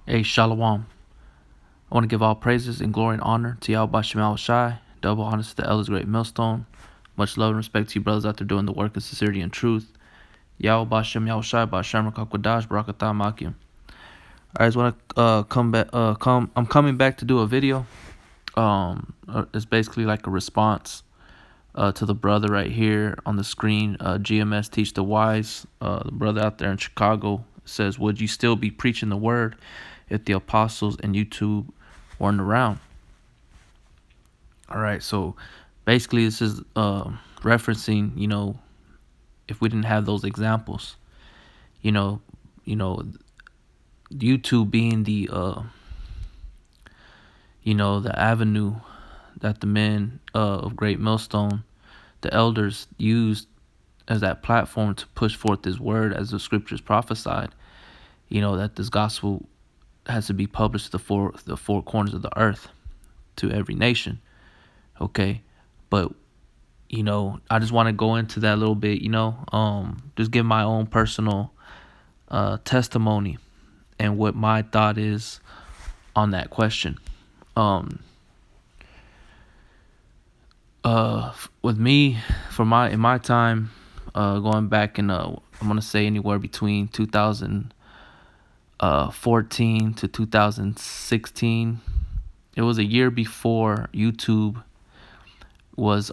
Hey, Shalom. I want to give all praises and glory and honor to Yahweh Bashem Al Shai. Double honors to the elders, great millstone. Much love and respect to you brothers out there doing the work in sincerity and truth. Yahweh Bashem Yahweh Shai, Bashem Rakakwadash, Barakatah Makim. I just want to I'm coming back to do a video. It's basically like a response to the brother right here on the screen. GMS Teach the Wise. The brother out there in Chicago says, would you still be preaching the word if the apostles and YouTube weren't around? All right, so basically this is referencing, if we didn't have those examples, you know, YouTube being the the avenue that the men of Great Millstone, the elders, used as that platform to push forth this word, as the scriptures prophesied, that this gospel has to be published to the four corners of the earth, to every nation. Okay, but I just want to go into that a little bit. Just give my own personal testimony and what my thought is on that question. With me, in my time, going back in I'm gonna say anywhere between 2014 to 2016. It was a year before YouTube was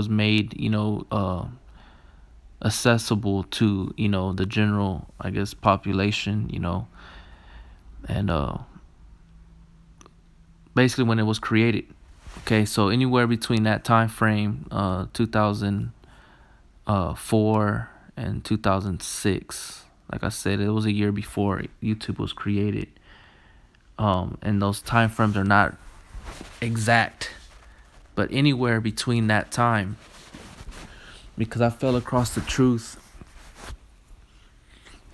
made, accessible to, the general, I guess, population, and basically when it was created. Okay, so anywhere between that time frame, 2004 and 2006, like I said, it was a year before YouTube was created. And those time frames are not exact, but anywhere between that time, because I fell across the truth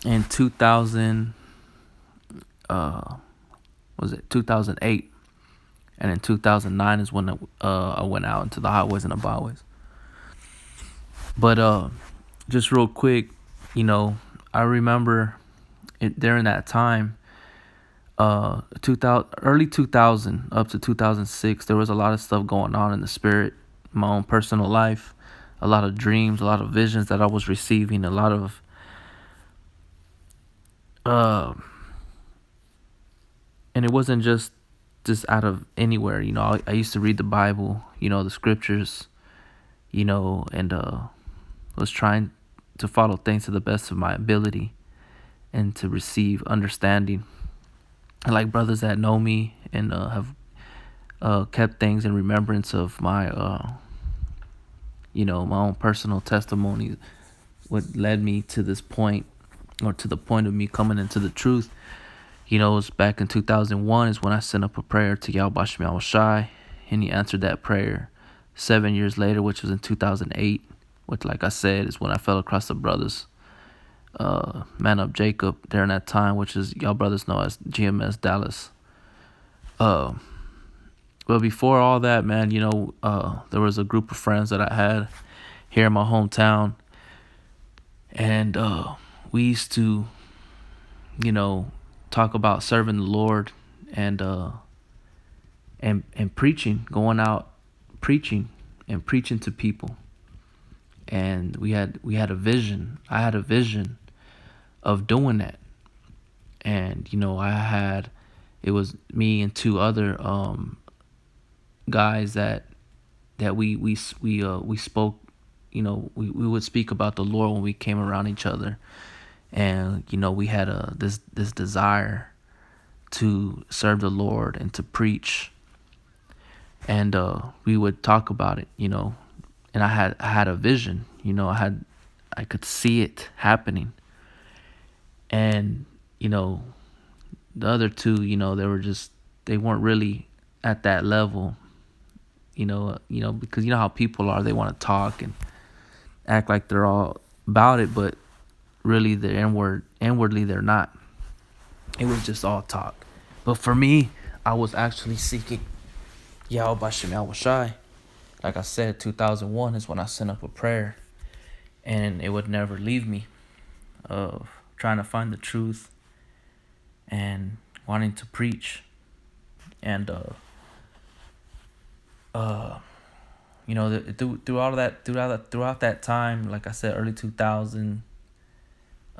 in 2008, and in 2009 is when I went out into the highways and the byways. But just real quick, I remember during that time, early 2000 up to 2006, there was a lot of stuff going on in the spirit, my own personal life, a lot of dreams, a lot of visions that I was receiving, a lot of and it wasn't just out of anywhere. I used to read the Bible, the scriptures, and was trying to follow things to the best of my ability and to receive understanding. And like brothers that know me and have kept things in remembrance of my my own personal testimony, what led me to this point, or to the point of me coming into the truth. It was back in 2001 is when I sent up a prayer to Yahweh Bashem Yahweh Shai, and he answered that prayer 7 years later, which was in 2008, which, like I said, is when I fell across the brothers, Man Up Jacob, during that time, which is, y'all brothers know as GMS Dallas. But before all that, man, there was a group of friends that I had here in my hometown, and we used to, talk about serving the Lord and preaching, going out preaching and preaching to people. And we had a vision. I had a vision of doing that. And it was me and two other guys that we spoke, we would speak about the Lord when we came around each other. And we had this desire to serve the Lord and to preach, and we would talk about it, and I had a vision, I could see it happening. And the other two, they weren't really at that level, because how people are, they want to talk and act like they're all about it, but really they're inwardly they're not. It was just all talk. But for me, I was actually seeking Yahweh Bashem Yahweh Shai. Like I said, 2001 is when I sent up a prayer, and it would never leave me. trying to find the truth and wanting to preach. And throughout that time, like I said, early 2000,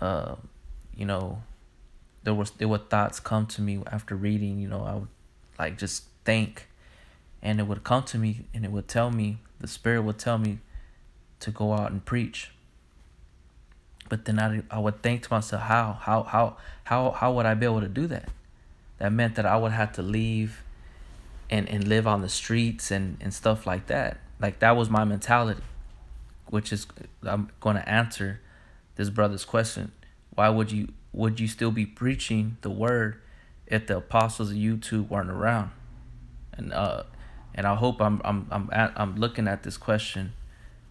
you know, there were thoughts come to me after reading. I would like just think, and it would come to me, and it would tell me, the Spirit would tell me to go out and preach. But then I would think to myself, how would I be able to do that? That meant that I would have to leave and live on the streets and stuff like that. Like, that was my mentality, which is, I'm going to answer this brother's question. Why would you still be preaching the word if the apostles of YouTube weren't around? And I hope I'm looking at this question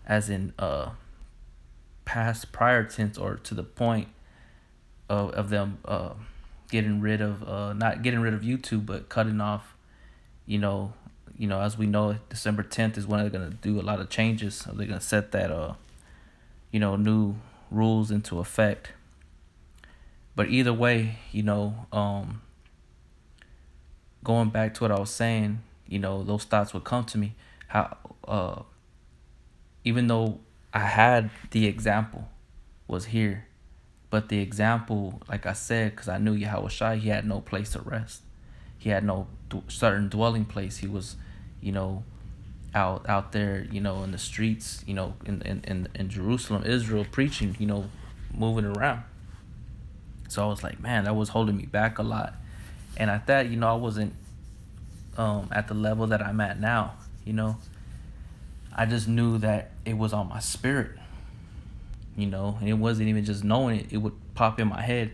as in past prior tense, or to the point of them getting rid of not getting rid of YouTube, but cutting off, as we know, December 10th is when they're going to do a lot of changes. So they're going to set that new rules into effect. But either way, going back to what I was saying, those thoughts would come to me. How even though I had the example was here, but the example, like I said, because I knew Yahushua, he had no place to rest. He had no certain dwelling place. He was, out there, in the streets, in Jerusalem, Israel, preaching, moving around. So I was like, man, that was holding me back a lot. And at that, I wasn't at the level that I'm at now. I just knew that it was on my spirit, and it wasn't even just knowing it. It would pop in my head,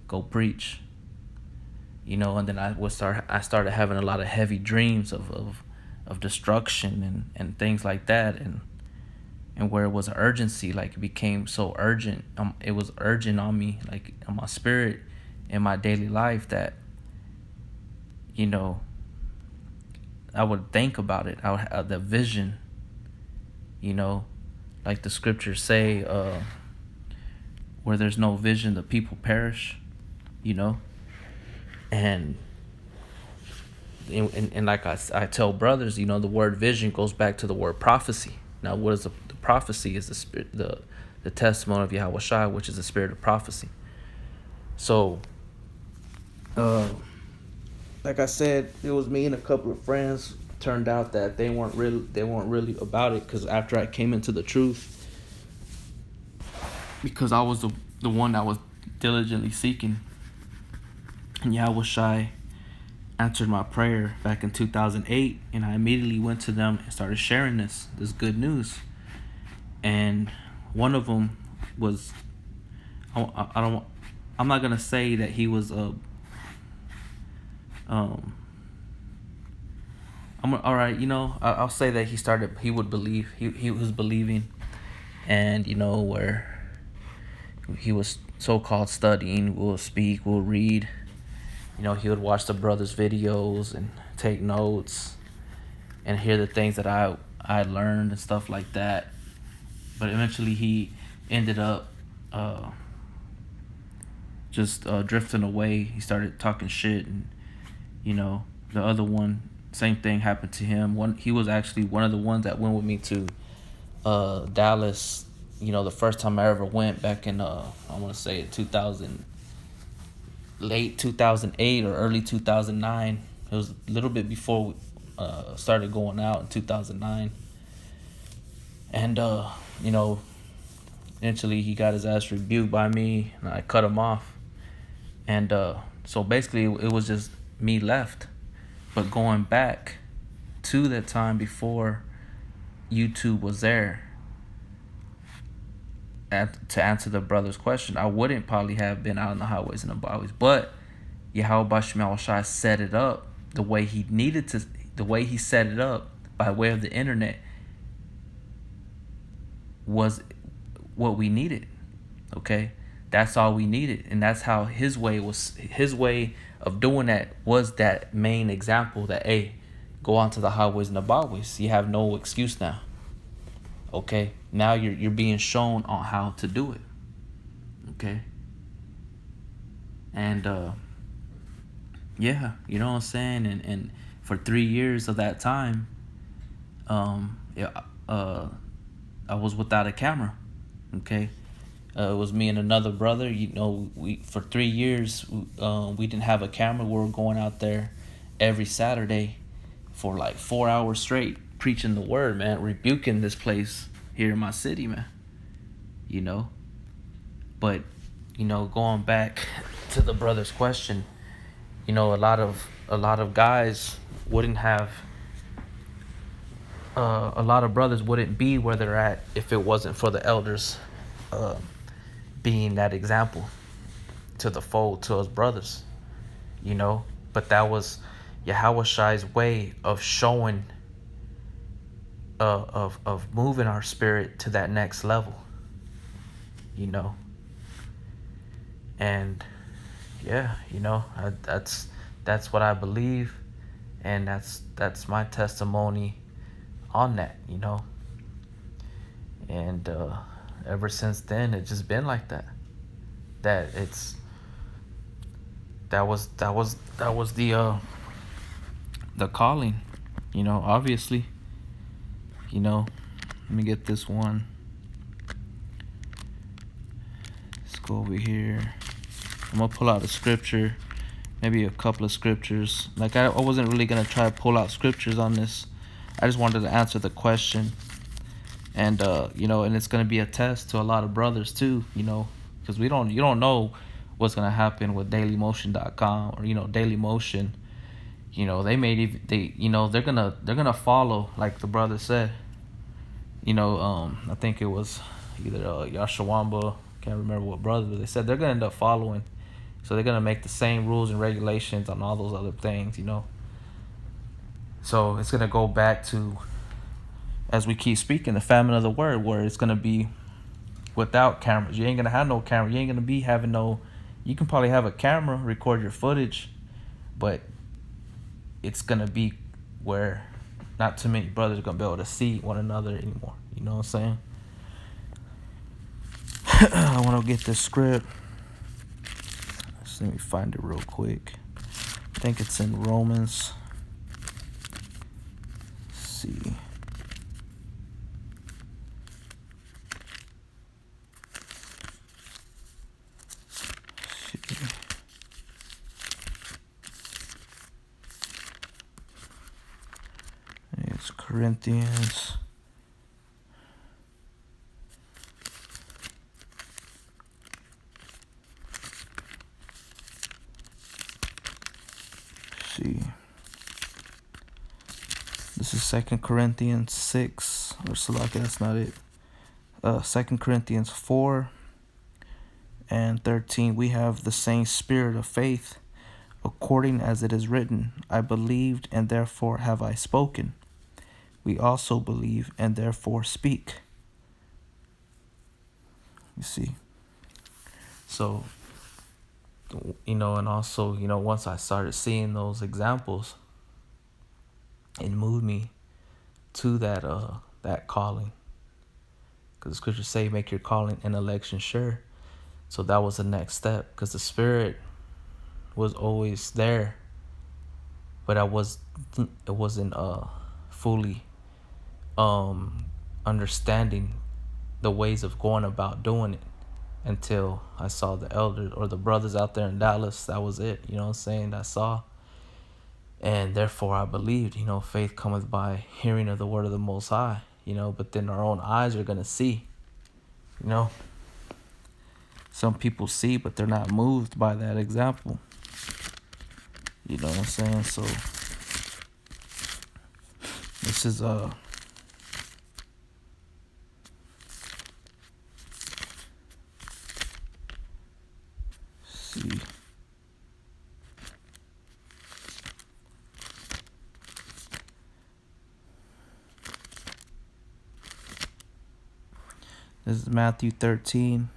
go preach, and then I started having a lot of heavy dreams of destruction and things like that. And where it was an urgency, like it became so urgent. It was urgent on me, like on my spirit, in my daily life, that, I would think about it. I would have the vision, like the scriptures say, where there's no vision, the people perish, and like I tell brothers, the word vision goes back to the word prophecy. Now, what is the prophecy? Is the spirit, the testimony of Yahushua, which is the spirit of prophecy. So, like I said, it was me and a couple of friends. Turned out that they weren't really about it, because after I came into the truth, because I was the one that was diligently seeking, and Yahushua answered my prayer back in 2008, and I immediately went to them and started sharing this good news. And one of them was, I'm not gonna say that he was I'll say that he would believe, he was believing, and where he was so-called studying, will speak, will read, he would watch the brothers' videos and take notes and hear the things that I learned and stuff like that. But eventually he ended up just drifting away. He started talking shit, and the other one, same thing happened to him. He was actually one of the ones that went with me to Dallas. The first time I ever went, back in I want to say 2000, late 2008 or early 2009. It was a little bit before we started going out in 2009. And eventually he got his ass rebuked by me, and I cut him off. And so basically it was just me left. But going back to that time before YouTube was there, to answer the brother's question, I wouldn't probably have been out on the highways and the byways. But Yahweh Shai set it up the way he needed to, the way he set it up by way of the internet was what we needed. Okay? That's all we needed. And that's how his way of doing that was that main example that, hey, go onto the highways and the byways. You have no excuse now. Okay? Now you're being shown on how to do it. Okay. And yeah, you know what I'm saying? And for 3 years of that time, yeah, I was without a camera. Okay. It was me and another brother. You know, we for 3 years we didn't have a camera. We were going out there every Saturday for like 4 hours straight, preaching the word, man, rebuking this place here in my city, man. You know, but going back to the brother's question, a lot of guys wouldn't have, a lot of brothers wouldn't be where they're at if it wasn't for the elders uh, being that example to the fold, to us brothers, you know. But that was Yahweh Shai's way of showing, of moving our spirit to that next level, you know. And yeah, that's what I believe, and that's my testimony on that, you know. And ever since then, it's just been like that. That it's that was the calling, you know. Obviously, you know. Let me get this one. Let's go over here. I'm gonna pull out a scripture, maybe a couple of scriptures. Like I wasn't really gonna try to pull out scriptures on this. I just wanted to answer the question, and and it's gonna be a test to a lot of brothers too, you know, because you don't know what's gonna happen with dailymotion.com or Dailymotion. You know, they're gonna follow, like the brother said. I think it was either Yashawamba, can't remember what brother, but they said they're gonna end up following. So they're gonna make the same rules and regulations on all those other things, you know. So it's gonna go back to, as we keep speaking, the famine of the word, where it's gonna be without cameras. You ain't gonna have no camera. You ain't gonna be having no. You can probably have a camera, record your footage, but it's gonna be where not too many brothers are gonna be able to see one another anymore. You know what I'm saying? I want to get this script. Let me find it real quick. I think it's in Romans. Let's see. It's Corinthians. See, this is 2 Corinthians 6, or Salaki, that's not it. 2 Corinthians 4 and 13. We have the same spirit of faith, according as it is written, I believed and therefore have I spoken. We also believe and therefore speak. You see, so and also, once I started seeing those examples, it moved me to that calling, because the scriptures say make your calling and election sure. So that was the next step, because the spirit was always there, but it wasn't fully understanding the ways of going about doing it until I saw the elders or the brothers out there in Dallas. That was it, you know what I'm saying? I saw, and therefore I believed. Faith cometh by hearing of the word of the Most High, but then our own eyes are gonna see. Some people see, but they're not moved by that example. You know what I'm saying? So this is see. This is Matthew 13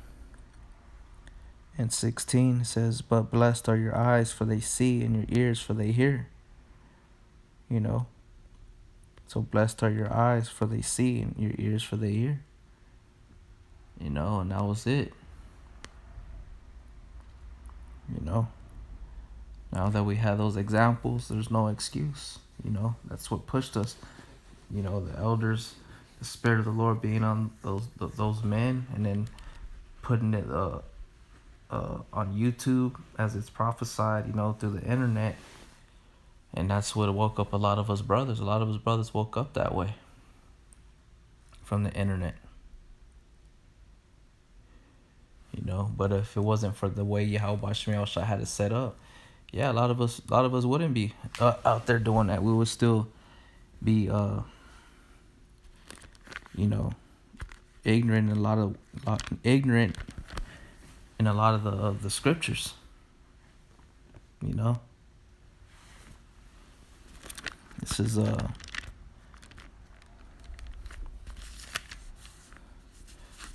and 16. It says, but blessed are your eyes, for they see, and your ears, for they hear. So blessed are your eyes, for they see, and your ears, for they hear. And that was it. You know, now that we have those examples, there's no excuse. You know, that's what pushed us. You know, the elders, the Spirit of the Lord being on those men, and then putting it on YouTube as it's prophesied, you know, through the internet. And that's what woke up a lot of us brothers. A lot of us brothers woke up that way from the internet. You know, but if it wasn't for the way Yahweh Shai had it set up, yeah, a lot of us wouldn't be out there doing that. We would still be, you know, ignorant in a lot of the scriptures. You know, this is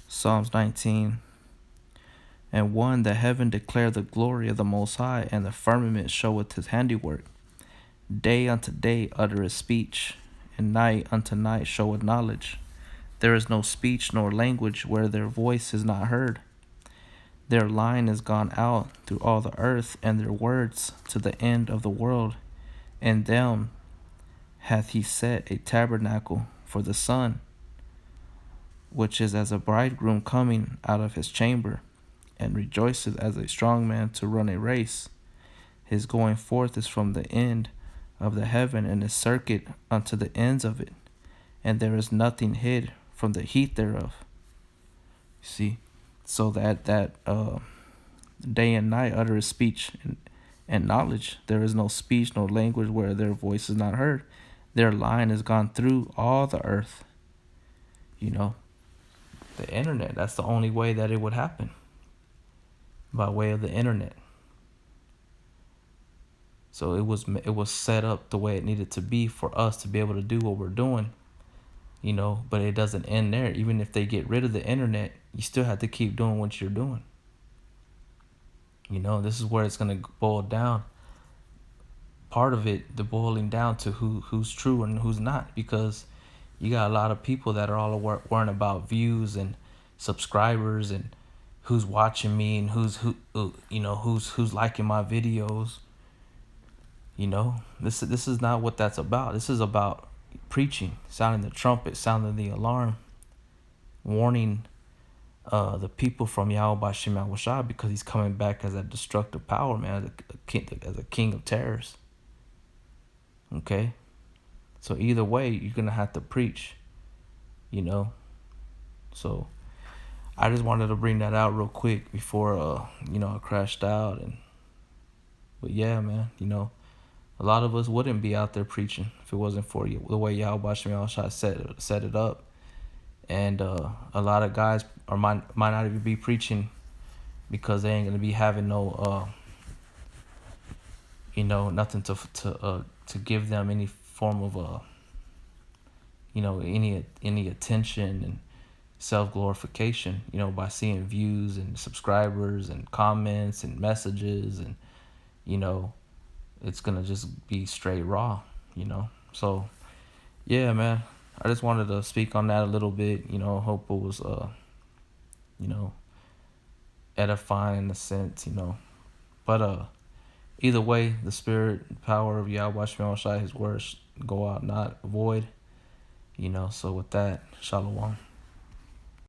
Psalms 19. And one, that heaven declare the glory of the Most High, and the firmament showeth his handiwork. Day unto day uttereth speech, and night unto night showeth knowledge. There is no speech nor language where their voice is not heard. Their line is gone out through all the earth, and their words to the end of the world. And them hath he set a tabernacle for the sun, which is as a bridegroom coming out of his chamber, and rejoiceth as a strong man to run a race. His going forth is from the end of the heaven, and his circuit unto the ends of it, and there is nothing hid from the heat thereof. See, so that day and night uttereth speech and knowledge. There is no speech nor language where their voice is not heard. Their line is gone through all the earth. You know, the internet, that's the only way that it would happen, by way of the internet. So it was set up the way it needed to be for us to be able to do what we're doing, you know, but it doesn't end there. Even if they get rid of the internet, you still have to keep doing what you're doing. You know, this is where it's going to boil down. Part of it, the boiling down to who's true and who's not, because you got a lot of people that are all worrying about views and subscribers and who's watching me and who's liking my videos. You know, this is not what that's about. This is about preaching, sounding the trumpet, sounding the alarm, warning the people from Yahweh Shem Shai, because he's coming back as a destructive power, man, as a king of terrors. Okay? So either way, you're going to have to preach, you know? So I just wanted to bring that out real quick before, I crashed out. But yeah, man, you know, a lot of us wouldn't be out there preaching if it wasn't for you, the way Yahweh Shem Shai set it up. And a lot of guys might not even be preaching because they ain't going to be having no, nothing to give them any form of any attention and self-glorification, you know, by seeing views and subscribers and comments and messages, and you know, it's gonna just be straight raw, you know. So yeah, man, I just wanted to speak on that a little bit, you know. Hope it was edifying in a sense, you know. But either way, the spirit and power of Yahweh Shema Shai, his words go out not void, you know. So with that, shalom.